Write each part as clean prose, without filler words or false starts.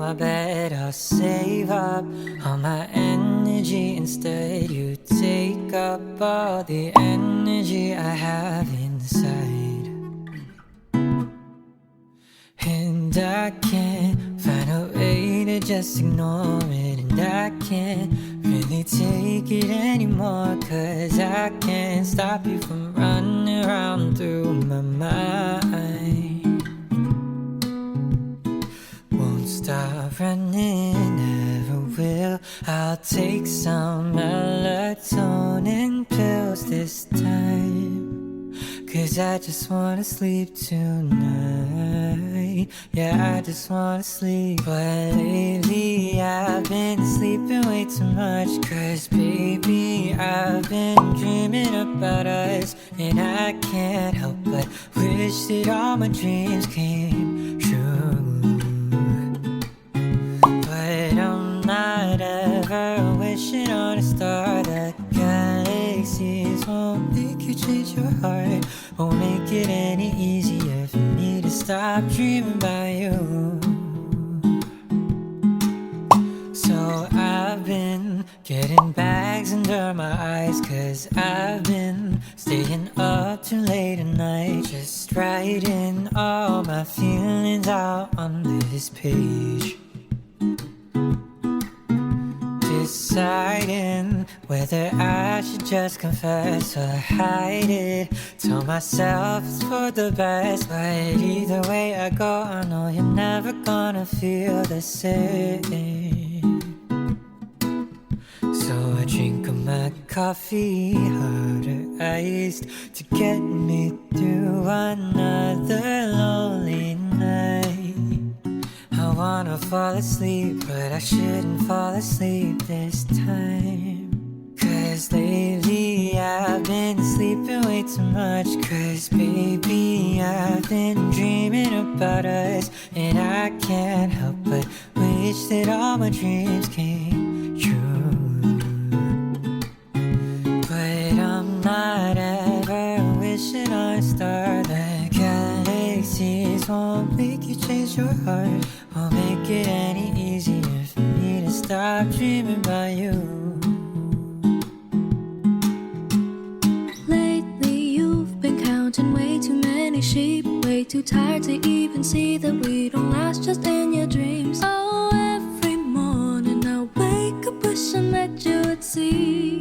I bet I'll save up all my energy. Instead you take up all the energy I have inside. And I can't find a way to just ignore it. And I can't really take it anymore, 'cause I can't stop you from running around through my mind. Won't stop running, never will. I'll take some melatonin pills this time, 'cause I just wanna sleep tonight. Yeah, I just wanna sleep. But lately I've been sleeping way too much, 'cause baby, I've been dreaming about us. And I can't help but wish that all my dreams came true. But I'm not ever wishing on a star. The galaxies won't make you change your heart, won't make it any easier for me to stop dreaming about you. So I've been getting bags under my eyes, 'cause I've been staying up too late at night, just writing all my feelings out on this page. Deciding whether I should just confess or hide it. Tell myself it's for the best, but either way I go, I know you're never gonna feel the same. So I drink up my coffee, harder iced, to get me through another lonely night. I wanna fall asleep, but I shouldn't fall asleep this time, 'cause lately I've been sleeping way too much. 'Cause baby, I've been dreaming about us. And I can't help but wish that all my dreams came true. But I'm not ever wishing on a star. The galaxies won't make you change your heart, won't make it any easier for me to stop dreaming about you. Lately you've been counting way too many sheep, way too tired to even see that we don't last just in your dreams. Oh, every morning I wake up wishing that you would see.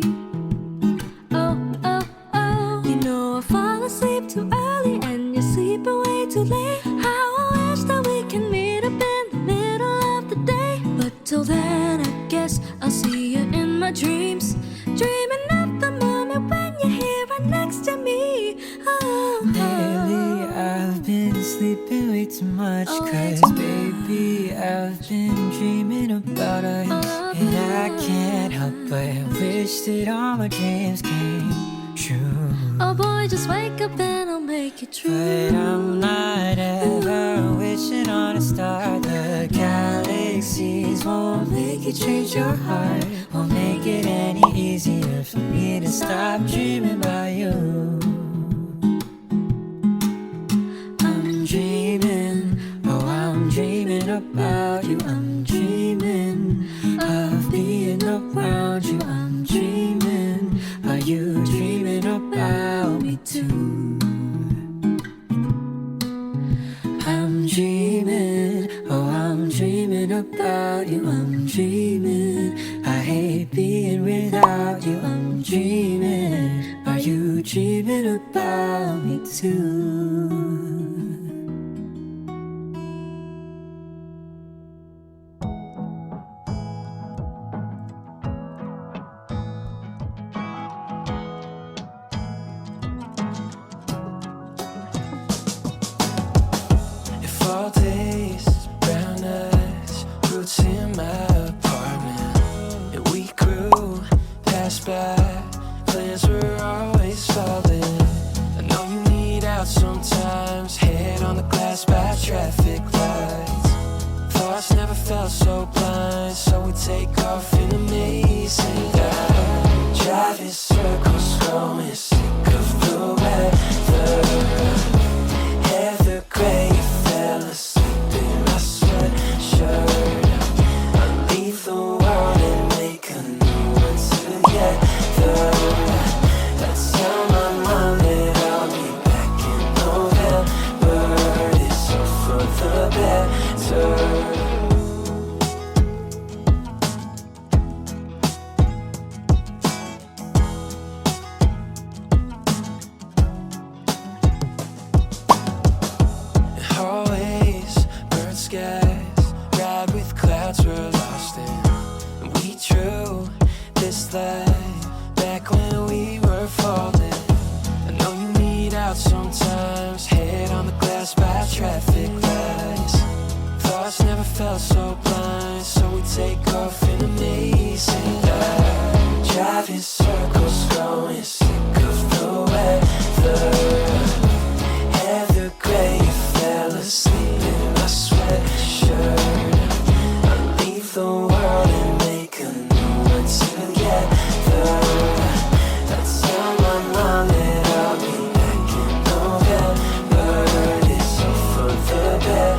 Oh, oh, oh, you know I fall asleep too early and you sleep way too late. How I wish that we can meet up in the middle of the day. But till then I guess I'll see you in my dreams, dreaming of the moment when you're here right next to me. Oh, lately I've been sleeping way too much, 'cause baby, I've been dreaming about us. And I can't help but wish that all my dreams came true. oh boy, just wake up and I'll make it true. But I'm not ever wishing on a star. The galaxies won't make you change your heart, won't make it any easier for me to stop dreaming about you. I'm dreaming, oh I'm dreaming about you. I'm dreaming of being around you. I'm dreaming, are you dreaming about me too? I'm dreaming, oh I'm dreaming about you. I'm dreaming, I hate being without you. I'm dreaming, are you dreaming about me too? Fall days, brown eyes, roots in my apartment. And we passed by, plans were always falling. I know you need skies, ride with clouds we're lost in. And we drew this life back when we were falling. I know you need out sometimes, head on the glass by traffic lights. Thoughts never felt so blind, so we take off in amazing light. Driving circles, growing sick of the weather. Heather gray, you fell asleep in my sweatshirt. I leave the world and make a new one together. I tell my mom that I'll be back in November. It's all for the better.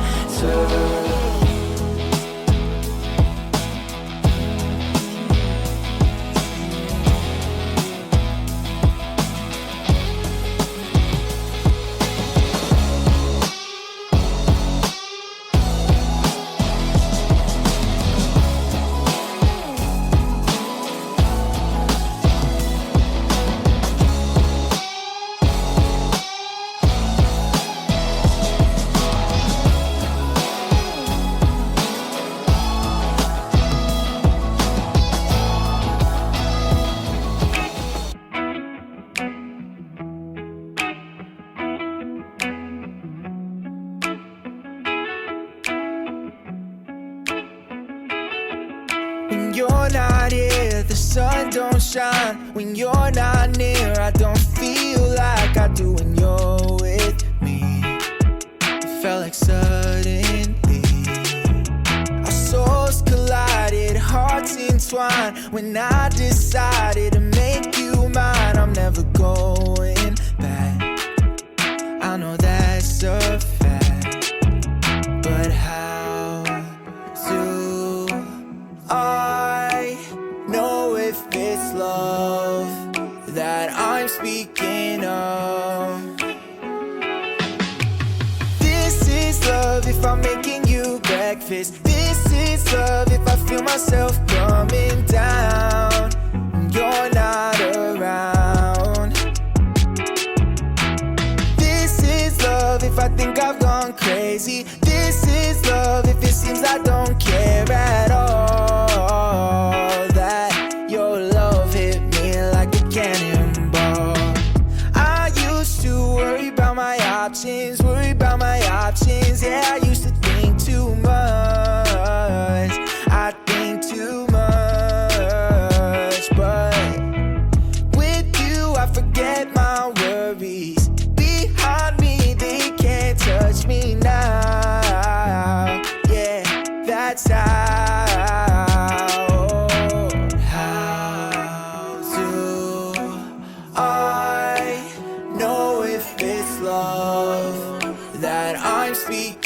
When you're not here, the sun don't shine. When you're not near, I don't feel like I do when you're with me. It felt like suddenly our souls collided, hearts entwined. When I decided to make you mine, I'm never going back. I know that's a fact, but how do I know if it's love that I'm speaking of? This is love if I'm making you breakfast. This is love if I feel myself coming down when you're not around. This is love if I think I've gone crazy. This is love if it seems I don't care at all. That your love hit me like a cannonball. I used to worry about my options, yeah, I used to think too much. I think too much, but with you I forget my worries. Behind me they can't touch me now. Yeah, that's how do I know if it's love that I'm speaking